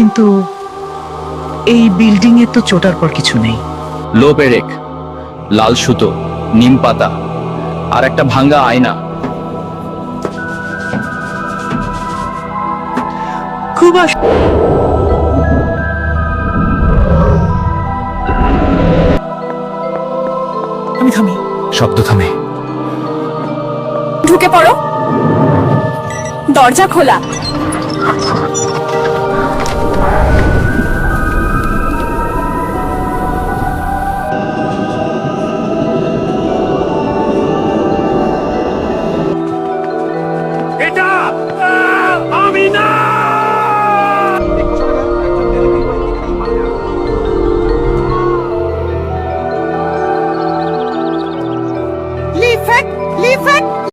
কিন্তু এই বিল্ডিং এ তো চোটার পর কিছু নেই। লো পেরেক, লাল সুতো, নিম পাতা আর একটা ভাঙ্গা আয়না। খুব আমি থামি। শব্দ থামে। ঢুকে পড়ো, দরজা খোলা।